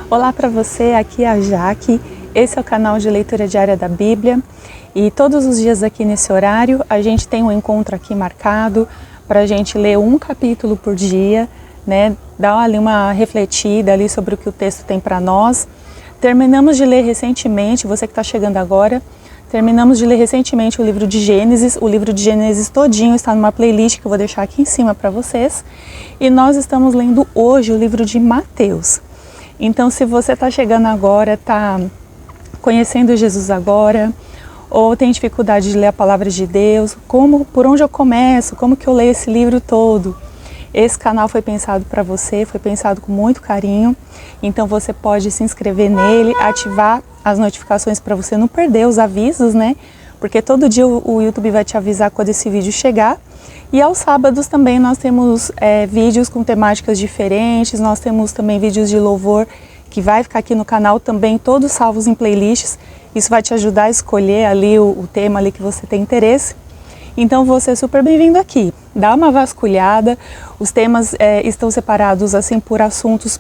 Olá para você, aqui é a Jaque, esse é o canal de leitura diária da Bíblia e todos os dias aqui nesse horário a gente tem um encontro aqui marcado para a gente ler um capítulo por dia, né? Dar ali uma refletida ali sobre o que o texto tem para nós. Terminamos de ler recentemente, você que está chegando agora, terminamos de ler recentemente o livro de Gênesis. O livro de Gênesis todinho está numa playlist que eu vou deixar aqui em cima para vocês. E nós estamos lendo hoje o livro de Mateus. Então, se você está chegando agora, está conhecendo Jesus agora, ou tem dificuldade de ler a palavra de Deus, por onde eu começo, como que eu leio esse livro todo? Esse canal foi pensado para você, foi pensado com muito carinho, então você pode se inscrever nele, ativar as notificações para você não perder os avisos, né? Porque todo dia o YouTube vai te avisar quando esse vídeo chegar. E aos sábados também nós temos vídeos com temáticas diferentes, nós temos também vídeos de louvor que vai ficar aqui no canal também, todos salvos em playlists. Isso vai te ajudar a escolher ali o tema ali que você tem interesse. Então você é super bem-vindo aqui. Dá uma vasculhada, os temas estão separados assim por assuntos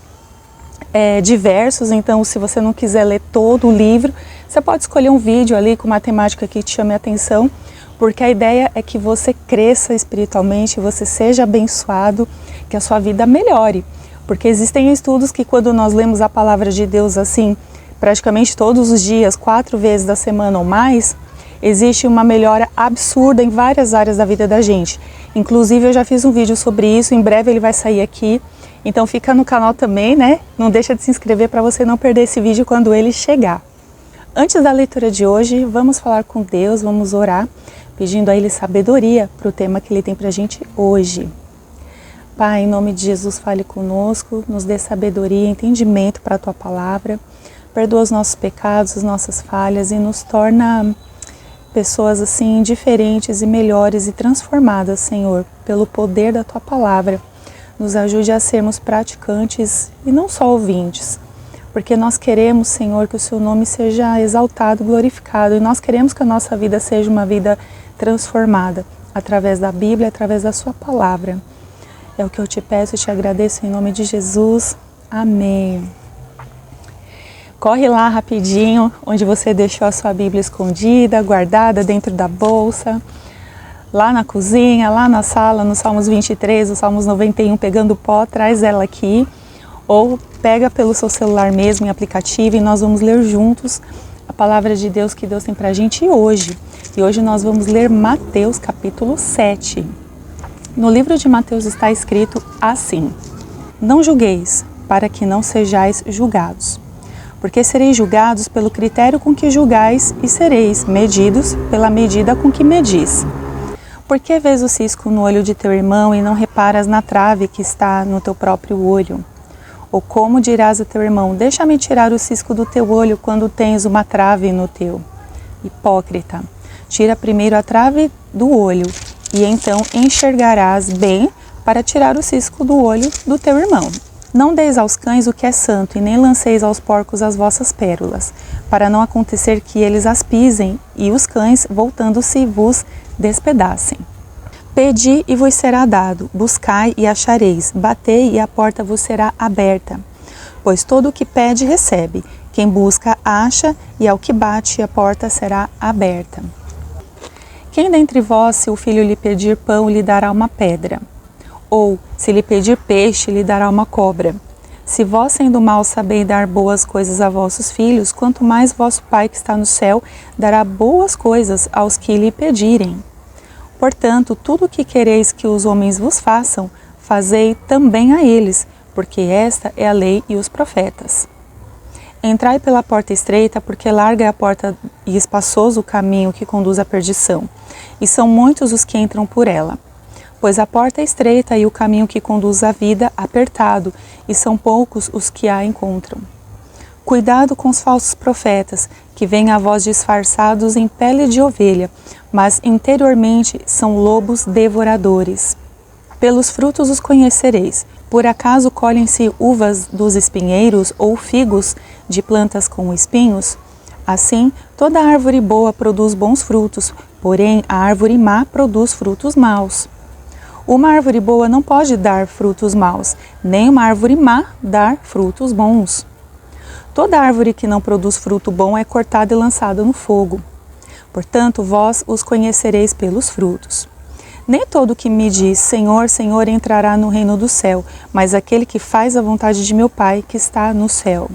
diversos, então se você não quiser ler todo o livro, você pode escolher um vídeo ali com uma temática que te chame a atenção, porque a ideia é que você cresça espiritualmente, você seja abençoado, que a sua vida melhore. Porque existem estudos que quando nós lemos a palavra de Deus assim, praticamente todos os dias, 4 vezes da semana ou mais, existe uma melhora absurda em várias áreas da vida da gente. Inclusive eu já fiz um vídeo sobre isso, em breve ele vai sair aqui. Então fica no canal também, né? Não deixa de se inscrever para você não perder esse vídeo quando ele chegar. Antes da leitura de hoje, vamos falar com Deus, vamos orar, pedindo a Ele sabedoria para o tema que Ele tem para a gente hoje. Pai, em nome de Jesus, fale conosco, nos dê sabedoria, entendimento para a Tua palavra, perdoa os nossos pecados, as nossas falhas e nos torna pessoas assim diferentes e melhores e transformadas, Senhor, pelo poder da Tua palavra. Nos ajude a sermos praticantes e não só ouvintes, porque nós queremos, Senhor, que o Seu nome seja exaltado, glorificado, e nós queremos que a nossa vida seja uma vida transformada através da Bíblia, através da Sua palavra. É o que eu te peço e te agradeço em nome de Jesus. Amém. Corre lá rapidinho, onde você deixou a sua Bíblia escondida, guardada dentro da bolsa, lá na cozinha, lá na sala, no Salmos 23, no Salmos 91, pegando pó, traz ela aqui, ou pega pelo seu celular mesmo, em aplicativo, e nós vamos ler juntos a palavra de Deus que Deus tem pra gente hoje. E hoje nós vamos ler Mateus capítulo 7. No livro de Mateus está escrito assim: Não julgueis, para que não sejais julgados. Porque sereis julgados pelo critério com que julgais e sereis medidos pela medida com que medis. Por que vês o cisco no olho de teu irmão e não reparas na trave que está no teu próprio olho? Ou como dirás a teu irmão, deixa-me tirar o cisco do teu olho quando tens uma trave no teu? Hipócrita, tira primeiro a trave do olho, e então enxergarás bem para tirar o cisco do olho do teu irmão. Não deis aos cães o que é santo, e nem lanceis aos porcos as vossas pérolas, para não acontecer que eles as pisem, e os cães, voltando-se, vos despedacem. Pedi e vos será dado, buscai e achareis, batei e a porta vos será aberta. Pois todo o que pede recebe, quem busca acha, e ao que bate a porta será aberta. Quem dentre vós, se o filho lhe pedir pão, lhe dará uma pedra? Ou, se lhe pedir peixe, lhe dará uma cobra? Se vós, sendo maus, sabeis dar boas coisas a vossos filhos, quanto mais vosso Pai que está no céu dará boas coisas aos que lhe pedirem. Portanto, tudo o que quereis que os homens vos façam, fazei também a eles, porque esta é a lei e os profetas. Entrai pela porta estreita, porque larga é a porta e espaçoso o caminho que conduz à perdição, e são muitos os que entram por ela. Pois a porta é estreita e o caminho que conduz à vida apertado, e são poucos os que a encontram. Cuidado com os falsos profetas, que vêm a vós disfarçados em pele de ovelha, mas interiormente são lobos devoradores. Pelos frutos os conhecereis. Por acaso colhem-se uvas dos espinheiros ou figos de plantas com espinhos? Assim, toda árvore boa produz bons frutos, porém a árvore má produz frutos maus. Uma árvore boa não pode dar frutos maus, nem uma árvore má dar frutos bons. Toda árvore que não produz fruto bom é cortada e lançada no fogo. Portanto, vós os conhecereis pelos frutos. Nem todo que me diz, Senhor, Senhor, entrará no reino do céu, mas aquele que faz a vontade de meu Pai que está no céu.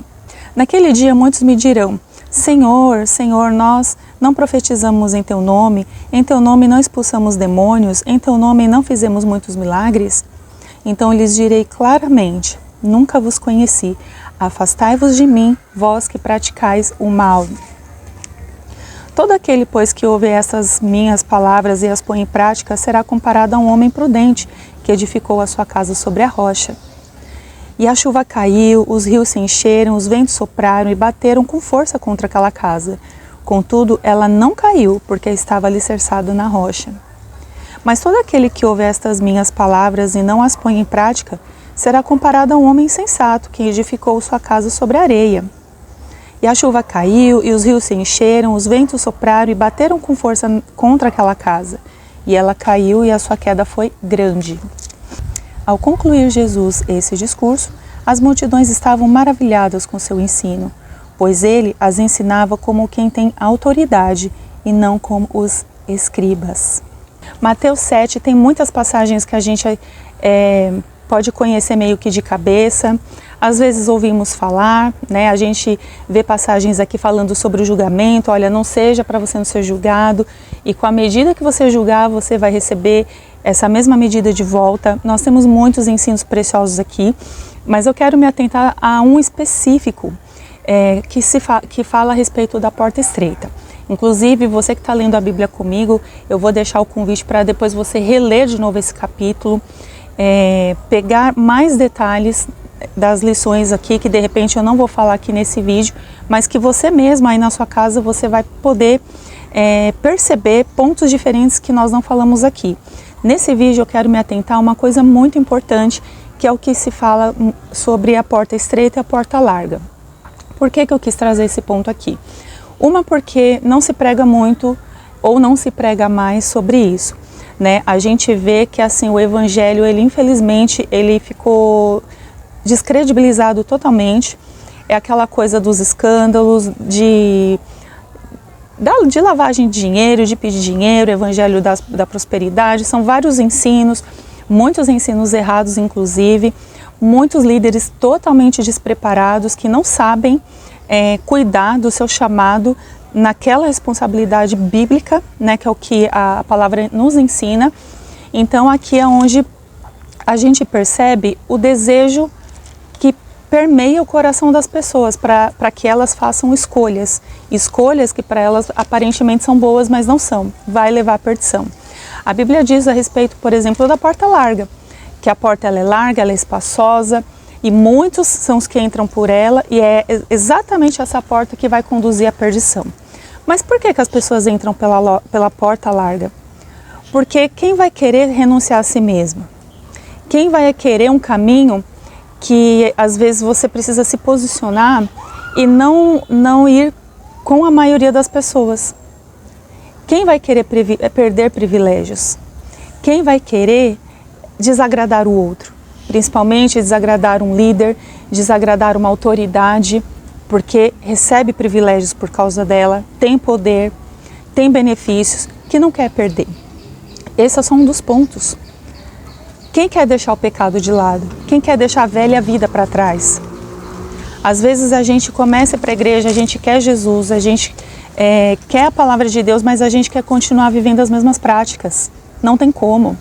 Naquele dia muitos me dirão, Senhor, Senhor, nós não profetizamos em Teu nome não expulsamos demônios, em Teu nome não fizemos muitos milagres? Então lhes direi claramente, nunca vos conheci, afastai-vos de mim, vós que praticais o mal. Todo aquele, pois, que ouve estas minhas palavras e as põe em prática, será comparado a um homem prudente, que edificou a sua casa sobre a rocha. E a chuva caiu, os rios se encheram, os ventos sopraram e bateram com força contra aquela casa. Contudo, ela não caiu, porque estava alicerçada na rocha. Mas todo aquele que ouve estas minhas palavras e não as põe em prática, será comparado a um homem insensato, que edificou sua casa sobre a areia. E a chuva caiu, e os rios se encheram, os ventos sopraram e bateram com força contra aquela casa. E ela caiu e a sua queda foi grande. Ao concluir Jesus esse discurso, as multidões estavam maravilhadas com seu ensino, pois ele as ensinava como quem tem autoridade e não como os escribas. Mateus 7 tem muitas passagens que a gente pode conhecer meio que de cabeça. Às vezes ouvimos falar, né? A gente vê passagens aqui falando sobre o julgamento, olha, não seja para você não ser julgado, e com a medida que você julgar, você vai receber essa mesma medida de volta. Nós temos muitos ensinos preciosos aqui, mas eu quero me atentar a um específico que fala a respeito da porta estreita. Inclusive, você que está lendo a Bíblia comigo, eu vou deixar o convite para depois você reler de novo esse capítulo, pegar mais detalhes das lições aqui, que de repente eu não vou falar aqui nesse vídeo, mas que você mesmo aí na sua casa você vai poder perceber pontos diferentes que nós não falamos aqui. Nesse vídeo eu quero me atentar a uma coisa muito importante, que é o que se fala sobre a porta estreita e a porta larga. Por que eu quis trazer esse ponto aqui? Uma, porque não se prega muito ou não se prega mais sobre isso, né? A gente vê que assim o evangelho, infelizmente, ele ficou descredibilizado totalmente. É aquela coisa dos escândalos, de lavagem de dinheiro, de pedir dinheiro, evangelho da prosperidade. São vários ensinos, muitos ensinos errados inclusive, muitos líderes totalmente despreparados que não sabem cuidar do seu chamado naquela responsabilidade bíblica, né, que é o que a palavra nos ensina. Então aqui é onde a gente percebe o desejo que permeia o coração das pessoas para que elas façam escolhas que para elas aparentemente são boas, mas não são, vai levar à perdição. A Bíblia diz a respeito, por exemplo, da porta larga, que a porta ela é larga, ela é espaçosa, e muitos são os que entram por ela, e é exatamente essa porta que vai conduzir à perdição. Mas por que as pessoas entram pela porta larga? Porque quem vai querer renunciar a si mesmo? Quem vai querer um caminho que às vezes você precisa se posicionar e não ir com a maioria das pessoas? Quem vai querer perder privilégios? Quem vai querer desagradar o outro? Principalmente desagradar um líder, desagradar uma autoridade, porque recebe privilégios por causa dela, tem poder, tem benefícios que não quer perder. Esse é só um dos pontos. Quem quer deixar o pecado de lado? Quem quer deixar a velha vida para trás? Às vezes a gente começa para a igreja, a gente quer Jesus, a gente quer a palavra de Deus, mas a gente quer continuar vivendo as mesmas práticas. Não tem como.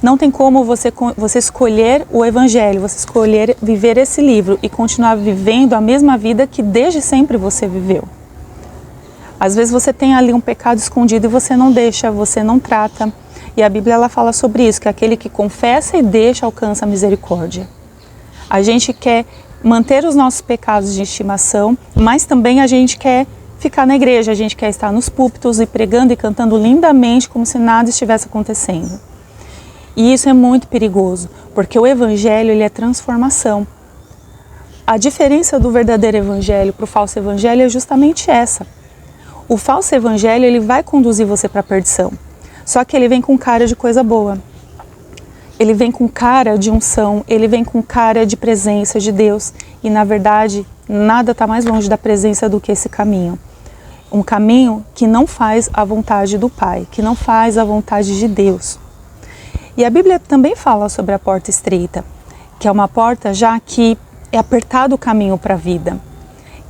Não tem como você escolher o evangelho, você escolher viver esse livro e continuar vivendo a mesma vida que desde sempre você viveu. Às vezes você tem ali um pecado escondido e você não deixa, você não trata. E a Bíblia ela fala sobre isso, que aquele que confessa e deixa alcança a misericórdia. A gente quer manter os nossos pecados de estimação, mas também a gente quer ficar na igreja, a gente quer estar nos púlpitos e pregando e cantando lindamente como se nada estivesse acontecendo. E isso é muito perigoso, porque o evangelho ele é transformação. A diferença do verdadeiro evangelho para o falso evangelho é justamente essa. O falso evangelho ele vai conduzir você para a perdição, só que ele vem com cara de coisa boa. Ele vem com cara de unção, ele vem com cara de presença de Deus. E na verdade, nada está mais longe da presença do que esse caminho. Um caminho que não faz a vontade do Pai, que não faz a vontade de Deus. E a Bíblia também fala sobre a porta estreita, que é uma porta já que é apertado o caminho para a vida,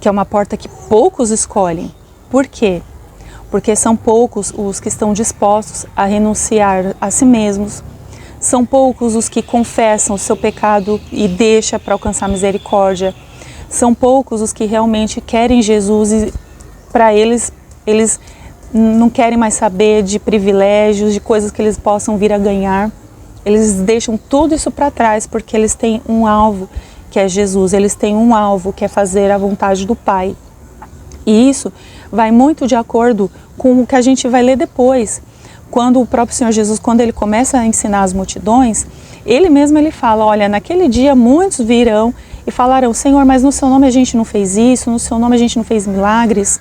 que é uma porta que poucos escolhem. Por quê? Porque são poucos os que estão dispostos a renunciar a si mesmos, são poucos os que confessam o seu pecado e deixam para alcançar misericórdia, são poucos os que realmente querem Jesus e para eles não querem mais saber de privilégios, de coisas que eles possam vir a ganhar. Eles deixam tudo isso para trás porque eles têm um alvo, que é Jesus. Eles têm um alvo, que é fazer a vontade do Pai. E isso vai muito de acordo com o que a gente vai ler depois. Quando o próprio Senhor Jesus, quando ele começa a ensinar as multidões, ele mesmo ele fala, olha, naquele dia muitos virão e falarão, Senhor, mas no seu nome a gente não fez isso, no seu nome a gente não fez milagres.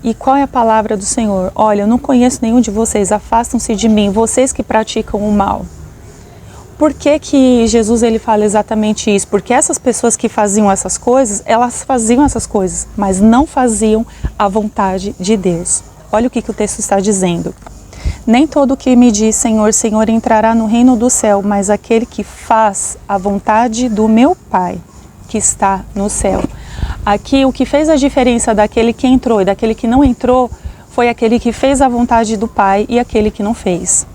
E qual é a palavra do Senhor? Olha, eu não conheço nenhum de vocês, afastam-se de mim, vocês que praticam o mal. Por que que Jesus ele fala exatamente isso? Porque essas pessoas que faziam essas coisas, elas faziam essas coisas, mas não faziam a vontade de Deus. Olha o que o texto está dizendo. Nem todo que me diz Senhor, Senhor entrará no reino do céu, mas aquele que faz a vontade do meu Pai, que está no céu. Aqui o que fez a diferença daquele que entrou e daquele que não entrou foi aquele que fez a vontade do Pai e aquele que não fez.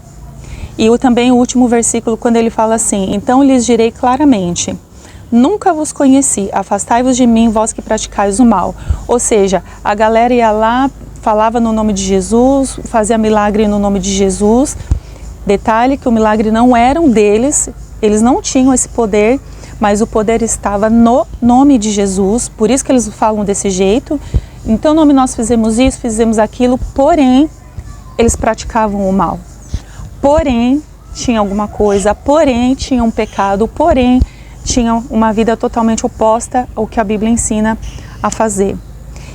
E também o último versículo, quando ele fala assim, então lhes direi claramente, nunca vos conheci, afastai-vos de mim, vós que praticais o mal. Ou seja, a galera ia lá, falava no nome de Jesus, fazia milagre no nome de Jesus. Detalhe que o milagre não era deles, eles não tinham esse poder, mas o poder estava no nome de Jesus, por isso que eles falam desse jeito. Então, no nome nós fizemos isso, fizemos aquilo, porém, eles praticavam o mal. Porém, tinha alguma coisa, porém, tinha um pecado, porém, tinham uma vida totalmente oposta ao que a Bíblia ensina a fazer.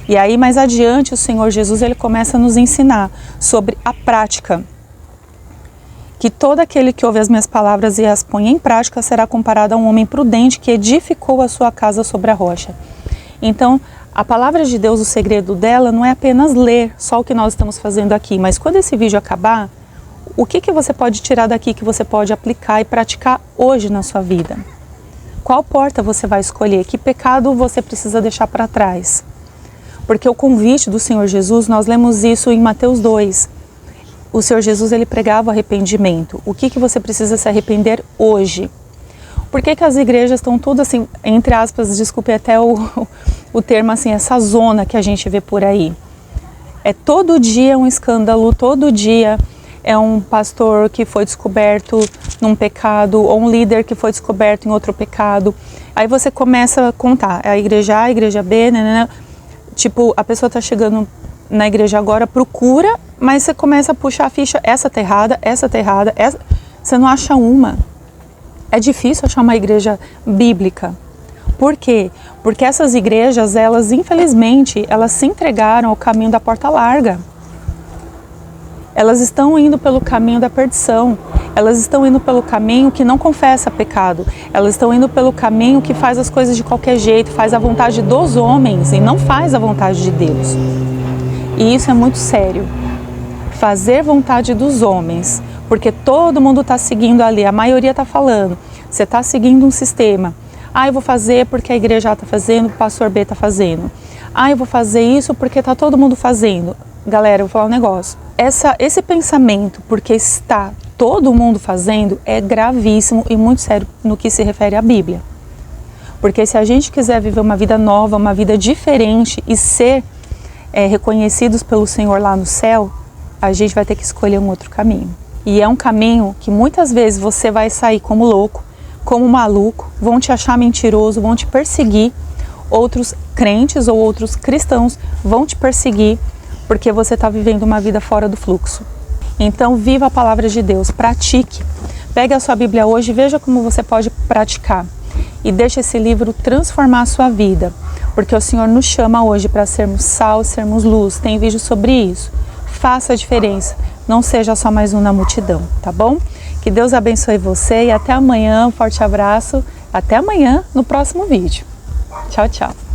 E aí, mais adiante, o Senhor Jesus ele começa a nos ensinar sobre a prática. Que todo aquele que ouve as minhas palavras e as põe em prática será comparado a um homem prudente que edificou a sua casa sobre a rocha. Então, a palavra de Deus, o segredo dela não é apenas ler só o que nós estamos fazendo aqui, mas quando esse vídeo acabar, o que você pode tirar daqui que você pode aplicar e praticar hoje na sua vida? Qual porta você vai escolher? Que pecado você precisa deixar para trás? Porque o convite do Senhor Jesus, nós lemos isso em Mateus 2. O Senhor Jesus, ele pregava arrependimento. O que você precisa se arrepender hoje? Por que as igrejas estão todas assim, entre aspas, desculpe até o termo assim, essa zona que a gente vê por aí? É todo dia um escândalo, todo dia é um pastor que foi descoberto num pecado, ou um líder que foi descoberto em outro pecado. Aí você começa a contar, a igreja A, a igreja B, né? Tipo, a pessoa está chegando na igreja agora, procura, mas você começa a puxar a ficha, essa tá errada, essa, você não acha uma. É difícil achar uma igreja bíblica. Por quê? Porque essas igrejas, elas, infelizmente, elas se entregaram ao caminho da porta larga. Elas estão indo pelo caminho da perdição. Elas estão indo pelo caminho que não confessa pecado. Elas estão indo pelo caminho que faz as coisas de qualquer jeito, faz a vontade dos homens e não faz a vontade de Deus. E isso é muito sério. Fazer vontade dos homens, porque todo mundo está seguindo ali, a maioria está falando, você está seguindo um sistema. Ah, eu vou fazer porque a igreja A está fazendo, o pastor B está fazendo. Ah, eu vou fazer isso porque está todo mundo fazendo. Galera, eu vou falar um negócio. Esse pensamento, porque está todo mundo fazendo, é gravíssimo e muito sério no que se refere à Bíblia. Porque se a gente quiser viver uma vida nova, uma vida diferente e ser reconhecidos pelo Senhor lá no céu, a gente vai ter que escolher um outro caminho. E é um caminho que muitas vezes você vai sair como louco, como maluco, vão te achar mentiroso, vão te perseguir, outros crentes ou outros cristãos vão te perseguir porque você está vivendo uma vida fora do fluxo. Então, viva a palavra de Deus, pratique. Pegue a sua Bíblia hoje e veja como você pode praticar. E deixe esse livro transformar a sua vida, porque o Senhor nos chama hoje para sermos sal, sermos luz. Tem vídeo sobre isso. Faça a diferença, não seja só mais um na multidão, tá bom? Que Deus abençoe você e até amanhã, um forte abraço. Até amanhã no próximo vídeo. Tchau, tchau.